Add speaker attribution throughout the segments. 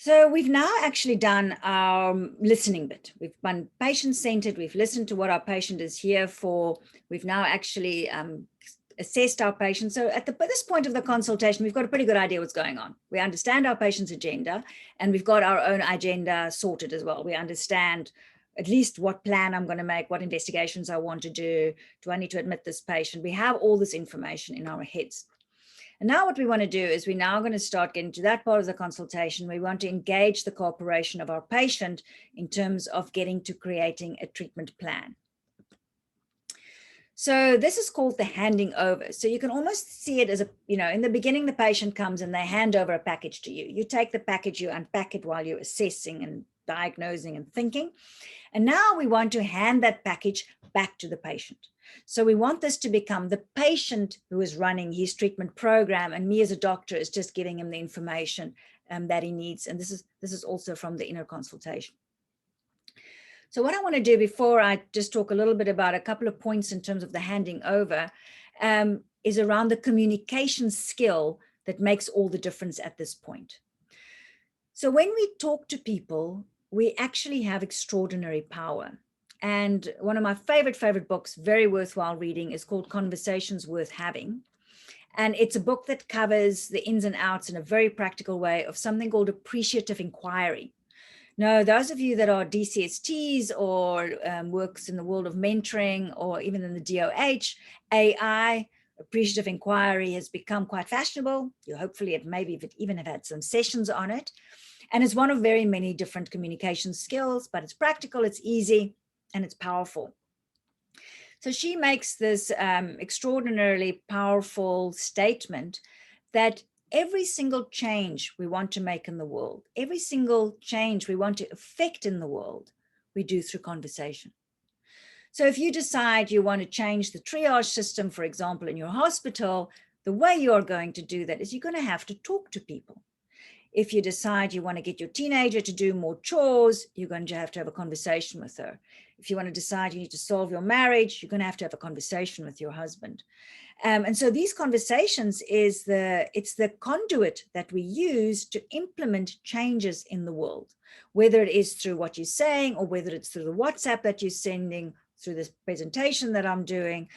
Speaker 1: So we've now actually done our listening bit. We've been patient-centered. We've listened to what our patient is here for. We've now actually assessed our patient. So at this point of the consultation, we've got a pretty good idea what's going on. We understand our patient's agenda, and we've got our own agenda sorted as well. We understand at least what plan I'm going to make, what investigations I want to do I need to admit this patient? We have all this information in our heads. And now what we want to do is we're now going to start getting to that part of the consultation. We want to engage the cooperation of our patient in terms of getting to creating a treatment plan. So this is called the handing over. So you can almost see it as in the beginning, the patient comes and they hand over a package to you. You take the package, you unpack it while you're assessing and diagnosing and thinking. And now we want to hand that package back to the patient. So we want this to become the patient who is running his treatment program, and me as a doctor is just giving him the information that he needs. And this is also from the inner consultation. So what I want to do before I just talk a little bit about a couple of points in terms of the handing over is around the communication skill that makes all the difference at this point. So when we talk to people, we actually have extraordinary power. And one of my favorite books, very worthwhile reading, is called Conversations Worth Having. And it's a book that covers the ins and outs in a very practical way of something called Appreciative Inquiry. Now, those of you that are DCSTs or works in the world of mentoring or even in the DOH, AI, Appreciative Inquiry has become quite fashionable. You hopefully even have had some sessions on it. And it's one of very many different communication skills, but it's practical, it's easy, and it's powerful. So she makes this extraordinarily powerful statement that every single change we want to make in the world, every single change we want to affect in the world, we do through conversation. So if you decide you want to change the triage system, for example, in your hospital, the way you're going to do that is you're going to have to talk to people. If you decide you want to get your teenager to do more chores, you're going to have a conversation with her. If you want to decide you need to solve your marriage, you're going to have a conversation with your husband. And so these conversations it's the conduit that we use to implement changes in the world, whether it is through what you're saying or whether it's through the WhatsApp that you're sending, through this presentation that I'm doing,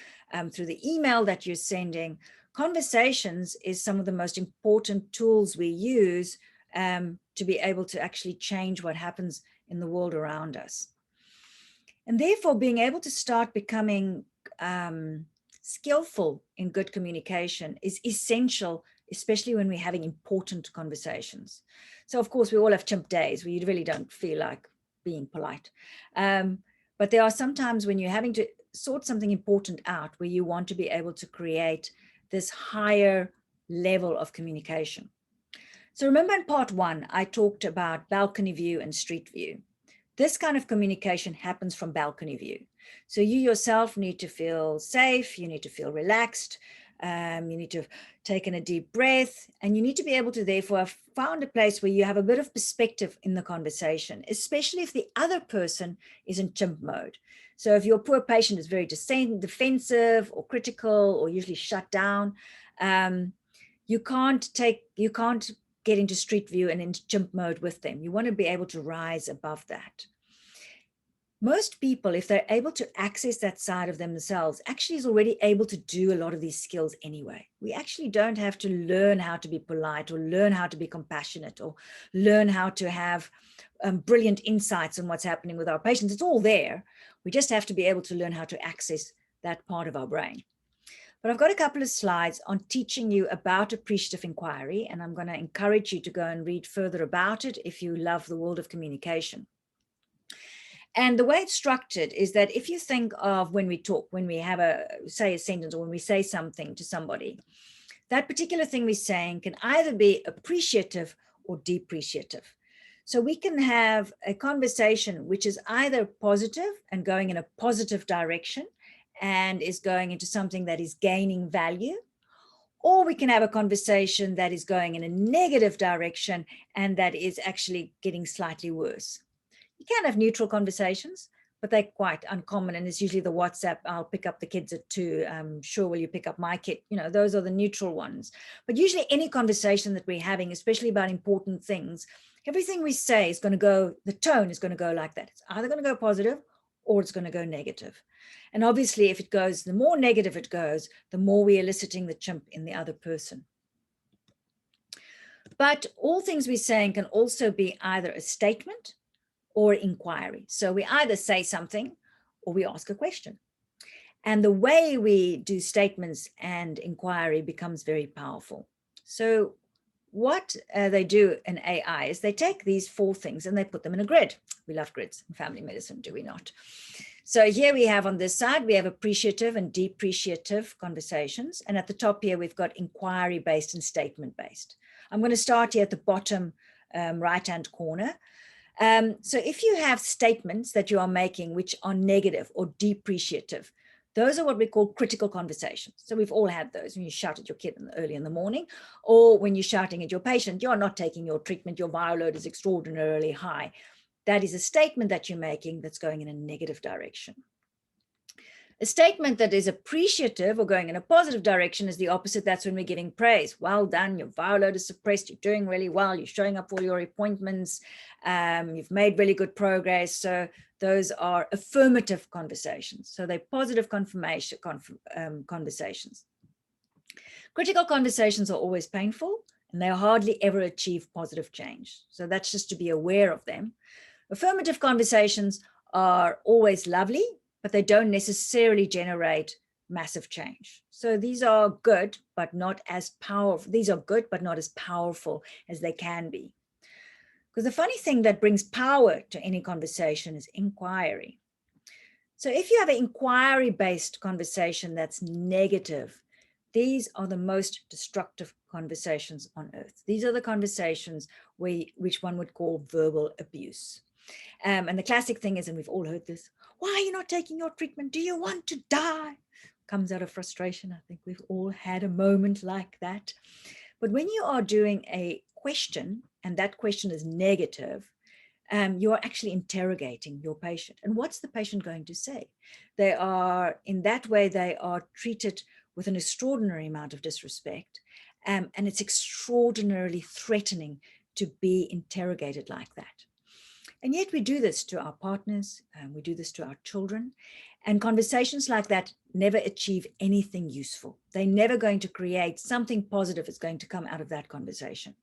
Speaker 1: through the email that you're sending. Conversations is some of the most important tools we use to be able to actually change what happens in the world around us. And therefore, being able to start becoming skillful in good communication is essential, especially when we're having important conversations. So, of course, we all have chimp days where you really don't feel like being polite. But there are some times when you're having to sort something important out where you want to be able to create this higher level of communication. So remember in part one, I talked about balcony view and street view. This kind of communication happens from balcony view. So you yourself need to feel safe, you need to feel relaxed, you need to have taken a deep breath, and you need to be able to therefore have found a place where you have a bit of perspective in the conversation, especially if the other person is in chimp mode. So if your poor patient is very defensive or critical or usually shut down, you can't get into street view and into chimp mode with them. You want to be able to rise above that. Most people, if they're able to access that side of themselves, actually is already able to do a lot of these skills anyway. We actually don't have to learn how to be polite or learn how to be compassionate or learn how to have brilliant insights on what's happening with our patients. It's all there. We just have to be able to learn how to access that part of our brain. But I've got a couple of slides on teaching you about appreciative inquiry, and I'm going to encourage you to go and read further about it if you love the world of communication. And the way it's structured is that if you think of when we talk, when we have say a sentence or when we say something to somebody, that particular thing we're saying can either be appreciative or depreciative. So we can have a conversation which is either positive and going in a positive direction and is going into something that is gaining value, or we can have a conversation that is going in a negative direction and that is actually getting slightly worse. You can have neutral conversations, but they're quite uncommon. And it's usually the WhatsApp, I'll pick up the kids at 2, sure, will you pick up my kid? You know, those are the neutral ones. But usually any conversation that we're having, especially about important things, everything we say is going to go, the tone is going to go like that. It's either going to go positive or it's going to go negative. And obviously, if it goes, the more negative it goes, the more we're eliciting the chimp in the other person. But all things we're saying can also be either a statement or inquiry. So we either say something or we ask a question. And the way we do statements and inquiry becomes very powerful. So what they do in AI is they take these 4 things and they put them in a grid. We love grids in family medicine, do we not? So here we have on this side, we have appreciative and depreciative conversations. And at the top here, we've got inquiry-based and statement-based. I'm going to start here at the bottom right-hand corner. So if you have statements that you are making which are negative or depreciative, those are what we call critical conversations. So we've all had those when you shout at your kid early in the morning, or when you're shouting at your patient, you're not taking your treatment, your viral load is extraordinarily high. That is a statement that you're making that's going in a negative direction. A statement that is appreciative or going in a positive direction is the opposite. That's when we're giving praise. Well done, your viral load is suppressed, you're doing really well, you're showing up for your appointments, you've made really good progress. So those are affirmative conversations. So they're positive conversations. Critical conversations are always painful and they hardly ever achieve positive change. So that's just to be aware of them. Affirmative conversations are always lovely, but they don't necessarily generate massive change. So these are good, but not as powerful. These are good, but not as powerful as they can be. Because the funny thing that brings power to any conversation is inquiry. So if you have an inquiry-based conversation that's negative, these are the most destructive conversations on earth. These are the conversations which one would call verbal abuse. And the classic thing is, and we've all heard this, why are you not taking your treatment? Do you want to die? Comes out of frustration. I think we've all had a moment like that. But when you are doing a question, and that question is negative, you are actually interrogating your patient. And what's the patient going to say? They are, in that way, they are treated with an extraordinary amount of disrespect. And it's extraordinarily threatening to be interrogated like that. And yet we do this to our partners, we do this to our children, and conversations like that never achieve anything useful. They're never going to create something positive that's going to come out of that conversation.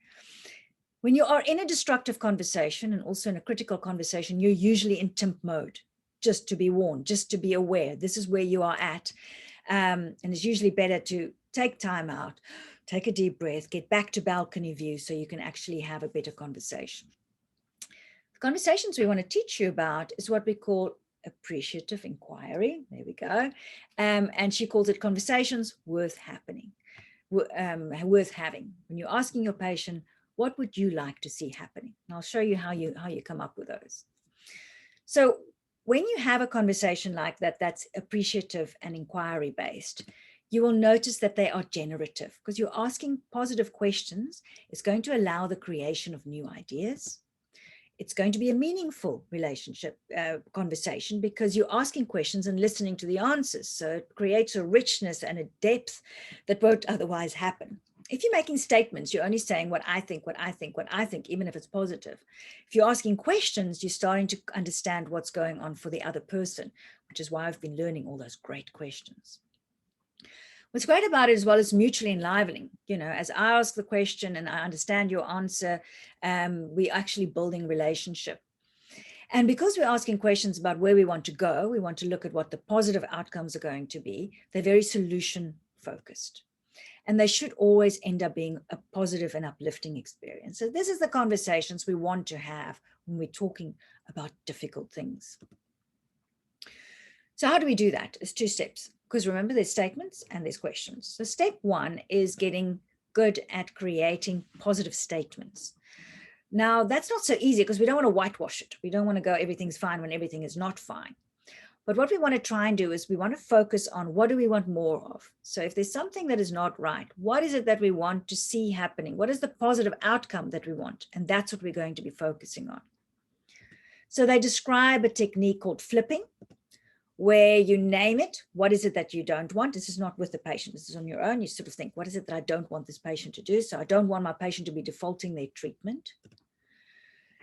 Speaker 1: When you are in a destructive conversation and also in a critical conversation, you're usually in TIMP mode, just to be warned, just to be aware. This is where you are at. And it's usually better to take time out, take a deep breath, get back to balcony view so you can actually have a better conversation. Conversations we want to teach you about is what we call appreciative inquiry. There we go. And she calls it conversations worth having. Worth having. When you're asking your patient, what would you like to see happening? And I'll show you how you come up with those. So when you have a conversation like that, that's appreciative and inquiry based, you will notice that they are generative because you're asking positive questions. It's going to allow the creation of new ideas. It's going to be a meaningful relationship conversation because you're asking questions and listening to the answers. So it creates a richness and a depth that won't otherwise happen. If you're making statements, you're only saying what I think, what I think, what I think, even if it's positive. If you're asking questions, you're starting to understand what's going on for the other person, which is why I've been learning all those great questions. What's great about it as well is mutually enlivening. You know, as I ask the question and I understand your answer, we're actually building relationship. And because we're asking questions about where we want to go, we want to look at what the positive outcomes are going to be. They're very solution focused. And they should always end up being a positive and uplifting experience. So this is the conversations we want to have when we're talking about difficult things. So how do we do that? It's 2 steps. Because remember, there's statements and there's questions. So step 1 is getting good at creating positive statements. Now, that's not so easy because we don't want to whitewash it. We don't want to go, everything's fine when everything is not fine. But what we want to try and do is we want to focus on what do we want more of? So if there's something that is not right, what is it that we want to see happening? What is the positive outcome that we want? And that's what we're going to be focusing on. So they describe a technique called flipping, where you name it. What is it that you don't want? This is not with the patient. This is on your own. You sort of think, what is it that I don't want this patient to do? So I don't want my patient to be defaulting their treatment.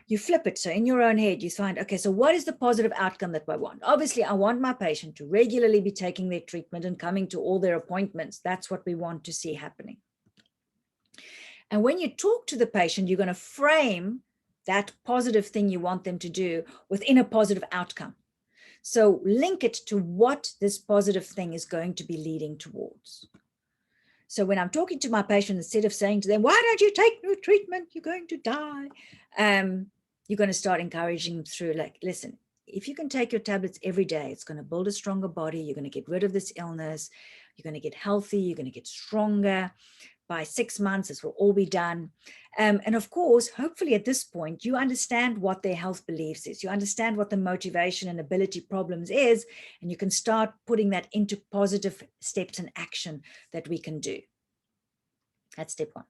Speaker 1: You flip it. So in your own head, you find, okay, so what is the positive outcome that I want? Obviously, I want my patient to regularly be taking their treatment and coming to all their appointments. That's what we want to see happening. And when you talk to the patient, you're going to frame that positive thing you want them to do within a positive outcome. So link it to what this positive thing is going to be leading towards. So when I'm talking to my patient, instead of saying to them, why don't you take no treatment? You're going to die. You're going to start encouraging them through, like, listen, if you can take your tablets every day, it's going to build a stronger body. You're going to get rid of this illness. You're going to get healthy. You're going to get stronger. By 6 months, this will all be done. And of course, hopefully at this point, you understand what their health beliefs is. You understand what the motivation and ability problems is, and you can start putting that into positive steps and action that we can do. That's step one.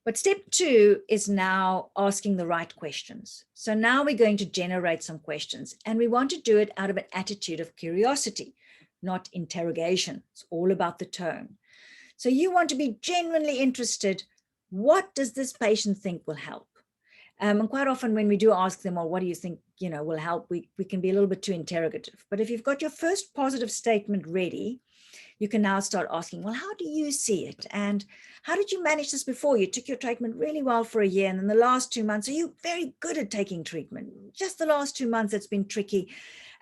Speaker 1: But step two is now asking the right questions. So now we're going to generate some questions, and we want to do it out of an attitude of curiosity, not interrogation. It's all about the tone. So you want to be genuinely interested. What does this patient think will help? And quite often when we do ask them, well, what do you think, will help? We can be a little bit too interrogative. But if you've got your first positive statement ready, you can now start asking, well, how do you see it? And how did you manage this before? You took your treatment really well for a year, and in the last 2 months, are you very good at taking treatment? Just the last 2 months, it's been tricky.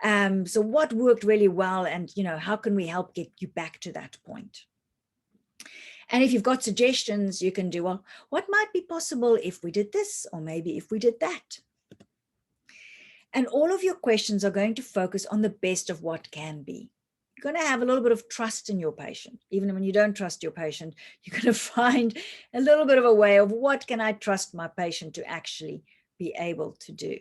Speaker 1: So what worked really well? And, how can we help get you back to that point? And if you've got suggestions, you can do, well, what might be possible if we did this, or maybe if we did that? And all of your questions are going to focus on the best of what can be. You're going to have a little bit of trust in your patient. Even when you don't trust your patient, you're going to find a little bit of a way of what can I trust my patient to actually be able to do.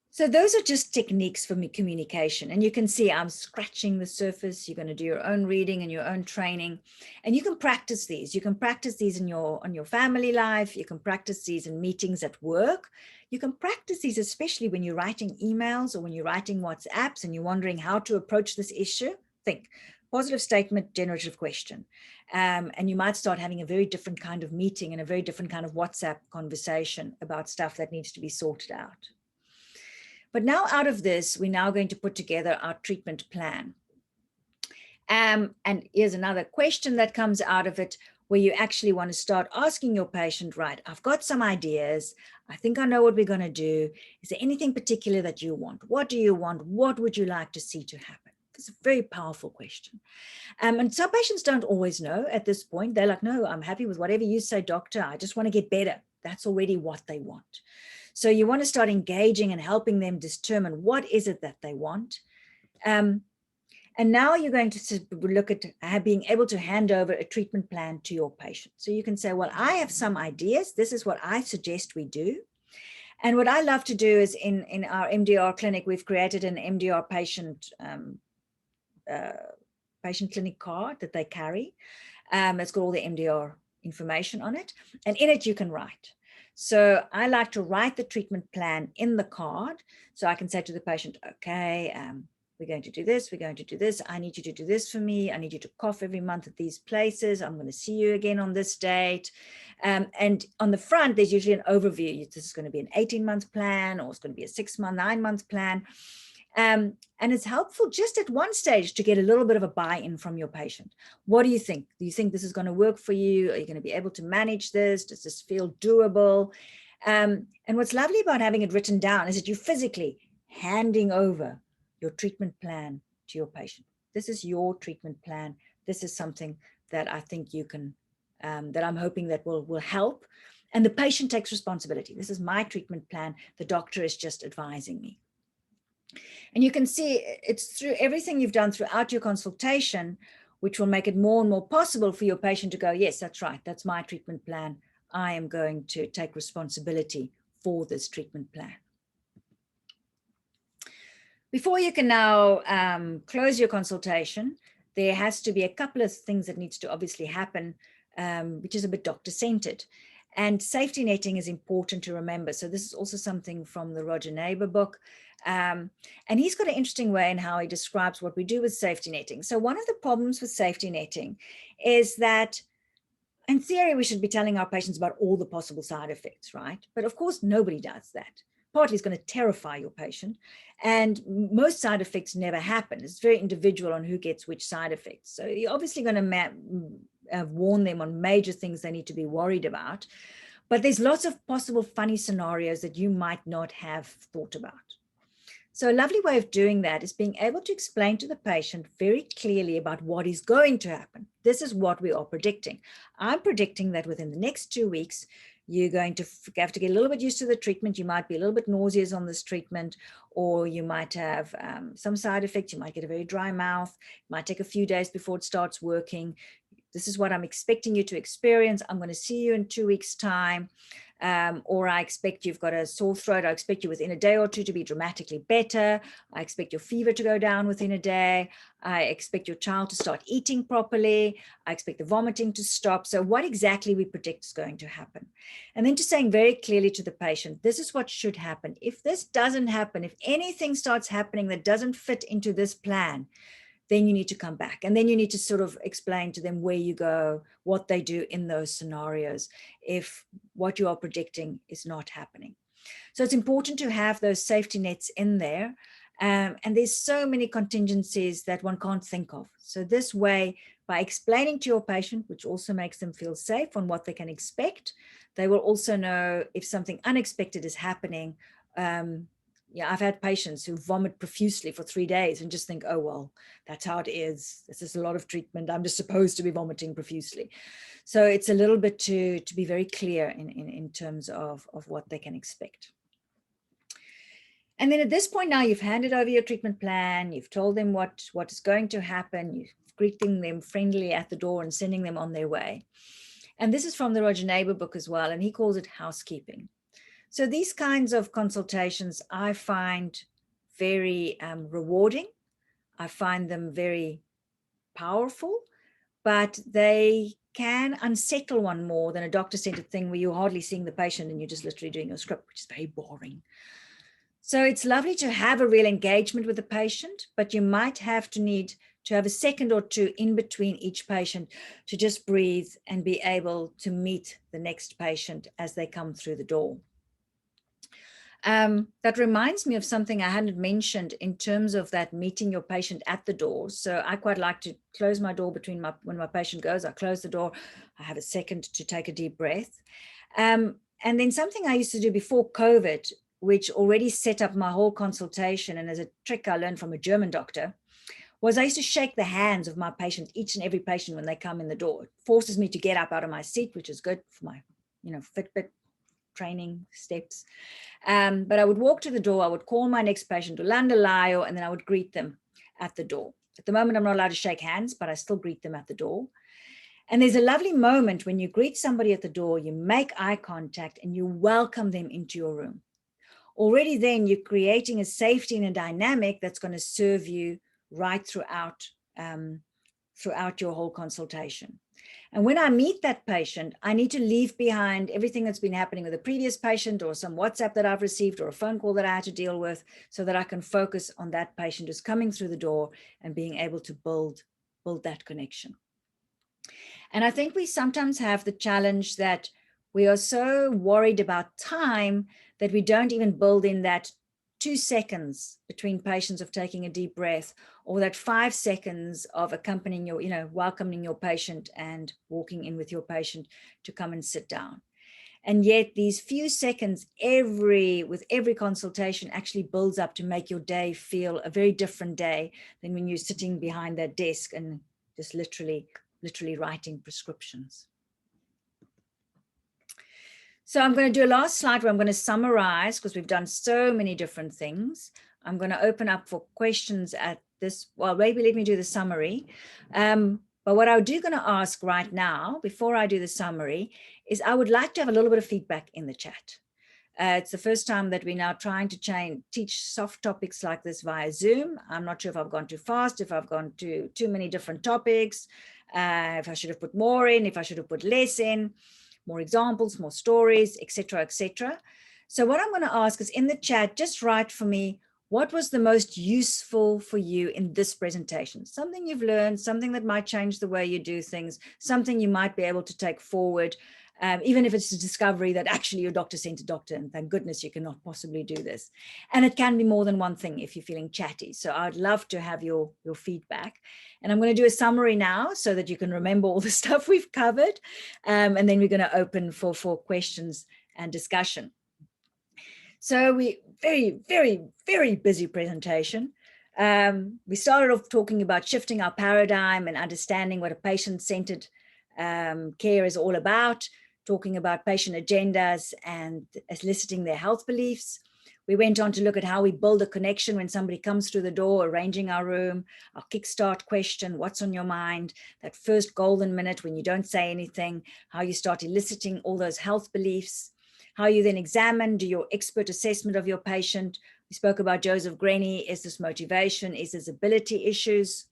Speaker 1: So those are just techniques for communication. And you can see I'm scratching the surface. You're going to do your own reading and your own training. And you can practice these. You can practice these on your family life. You can practice these in meetings at work. You can practice these especially when you're writing emails or when you're writing WhatsApps and you're wondering how to approach this issue. Think positive statement, generative question. And you might start having a very different kind of meeting and a very different kind of WhatsApp conversation about stuff that needs to be sorted out. But now out of this, we're now going to put together our treatment plan. And here's another question that comes out of it, where you actually want to start asking your patient, right, I've got some ideas. I think I know what we're going to do. Is there anything particular that you want? What do you want? What would you like to see to happen? It's a very powerful question. And some patients don't always know at this point. They're like, no, I'm happy with whatever you say, doctor. I just want to get better. That's already what they want. So you want to start engaging and helping them determine what is it that they want. And now you're going to look at being able to hand over a treatment plan to your patient. So you can say, well, I have some ideas. This is what I suggest we do. And what I love to do is in our MDR clinic, we've created an MDR patient clinic card that they carry. It's got all the MDR information on it. And in it, you can write. So I like to write the treatment plan in the card. So I can say to the patient, okay, we're going to do this. We're going to do this. I need you to do this for me. I need you to cough every month at these places. I'm going to see you again on this date. And on the front, there's usually an overview. This is going to be an 18-month plan, or it's going to be a 6-month, 9-month plan. And it's helpful just at one stage to get a little bit of a buy-in from your patient. What do you think? Do you think this is going to work for you? Are you going to be able to manage this? Does this feel doable? And what's lovely about having it written down is that you're physically handing over your treatment plan to your patient. This is your treatment plan. This is something that I think you can, that I'm hoping that will help. And the patient takes responsibility. This is my treatment plan. The doctor is just advising me. And you can see it's through everything you've done throughout your consultation, which will make it more and more possible for your patient to go, yes, that's right. That's my treatment plan. I am going to take responsibility for this treatment plan. Before you can now close your consultation, there has to be a couple of things that needs to obviously happen, which is a bit doctor-centered. And safety netting is important to remember. So this is also something from the Roger Neighbor book. And he's got an interesting way in how he describes what we do with safety netting. So one of the problems with safety netting is that in theory, we should be telling our patients about all the possible side effects, right? But of course, nobody does that. Partly it's going to terrify your patient, and most side effects never happen. It's very individual on who gets which side effects. So you're obviously going to warn them on major things they need to be worried about. But there's lots of possible funny scenarios that you might not have thought about. So a lovely way of doing that is being able to explain to the patient very clearly about what is going to happen. This is what we are predicting. I'm predicting that within the next 2 weeks, you're going to have to get a little bit used to the treatment. You might be a little bit nauseous on this treatment, or you might have some side effects. You might get a very dry mouth. It might take a few days before it starts working. This is what I'm expecting you to experience. I'm going to see you in 2 weeks' time. Or I expect you've got a sore throat. I expect you within a day or two to be dramatically better. I expect your fever to go down within a day. I expect your child to start eating properly. I expect the vomiting to stop. So what exactly we predict is going to happen. And then just saying very clearly to the patient, this is what should happen. If this doesn't happen, if anything starts happening that doesn't fit into this plan, then you need to come back. And then you need to sort of explain to them where you go, what they do in those scenarios, if what you are predicting is not happening. So it's important to have those safety nets in there. And there's so many contingencies that one can't think of. So this way, by explaining to your patient, which also makes them feel safe on what they can expect, they will also know if something unexpected is happening. Yeah, I've had patients who vomit profusely for 3 days and just think, oh, well, that's how it is. This is a lot of treatment. I'm just supposed to be vomiting profusely. So it's a little bit to be very clear in terms of what they can expect. And then at this point now, you've handed over your treatment plan. You've told them what is going to happen. You're greeting them friendly at the door and sending them on their way. And this is from the Roger Neighbor book as well, and he calls it housekeeping. So these kinds of consultations I find very rewarding. I find them very powerful, but they can unsettle one more than a doctor-centered thing where you're hardly seeing the patient and you're just literally doing your script, which is very boring. So it's lovely to have a real engagement with the patient, but you might have to need to have a second or two in between each patient to just breathe and be able to meet the next patient as they come through the door. That reminds me of something I hadn't mentioned in terms of that meeting your patient at the door. So I quite like to close my door when my patient goes, I close the door, I have a second to take a deep breath. And then something I used to do before COVID, which already set up my whole consultation, and as a trick I learned from a German doctor, was I used to shake the hands of my patient, each and every patient when they come in the door. It forces me to get up out of my seat, which is good for my, Fitbit training steps. But I would walk to the door, I would call my next patient, Ulanda Layo, and then I would greet them at the door. At the moment, I'm not allowed to shake hands, but I still greet them at the door. And there's a lovely moment when you greet somebody at the door, you make eye contact and you welcome them into your room. Already then you're creating a safety and a dynamic that's going to serve you right throughout your whole consultation. And when I meet that patient, I need to leave behind everything that's been happening with a previous patient or some WhatsApp that I've received or a phone call that I had to deal with, so that I can focus on that patient who's coming through the door and being able to build that connection. And I think we sometimes have the challenge that we are so worried about time that we don't even build in that 2 seconds between patients of taking a deep breath, or that 5 seconds of accompanying welcoming your patient and walking in with your patient to come and sit down. And yet these few seconds with every consultation actually builds up to make your day feel a very different day than when you're sitting behind that desk and just literally writing prescriptions. So I'm going to do a last slide where I'm going to summarize, because we've done so many different things. I'm going to open up for questions at this. Well, maybe let me do the summary. But what I'm going to ask right now, before I do the summary, is I would like to have a little bit of feedback in the chat. It's the first time that we're now trying to teach soft topics like this via Zoom. I'm not sure if I've gone too fast, if I've gone to too many different topics, if I should have put more in, if I should have put less in. more examples, more stories, etc., etc. So what I'm going to ask is in the chat, just write for me, what was the most useful for you in this presentation? Something you've learned, something that might change the way you do things, something you might be able to take forward, even if it's a discovery that actually your doctor sent a doctor, and thank goodness you cannot possibly do this. And it can be more than one thing if you're feeling chatty. So I'd love to have your feedback. And I'm going to do a summary now so that you can remember all the stuff we've covered. And then we're going to open for questions and discussion. So we very busy presentation. We started off talking about shifting our paradigm and understanding what a patient-centered care is all about, talking about patient agendas and eliciting their health beliefs. We went on to look at how we build a connection when somebody comes through the door, arranging our room, our kickstart question, what's on your mind, that first golden minute when you don't say anything, how you start eliciting all those health beliefs, how you then examine, do your expert assessment of your patient. We spoke about Joseph Grenny. Is this motivation? Is this ability issues?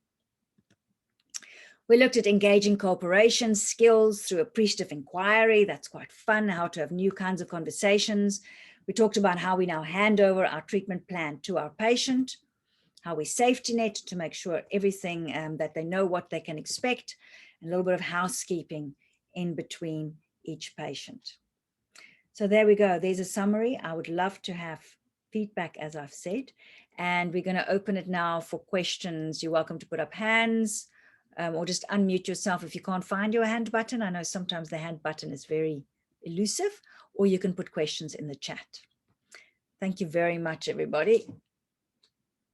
Speaker 1: We looked at engaging cooperation skills through appreciative inquiry. That's quite fun, how to have new kinds of conversations. We talked about how we now hand over our treatment plan to our patient, how we safety net to make sure everything that they know what they can expect, and a little bit of housekeeping in between each patient. So there we go. There's a summary. I would love to have feedback, as I've said, and we're going to open it now for questions. You're welcome to put up hands or just unmute yourself if you can't find your hand button. I know sometimes the hand button is very elusive, or you can put questions in the chat. Thank you very much, everybody.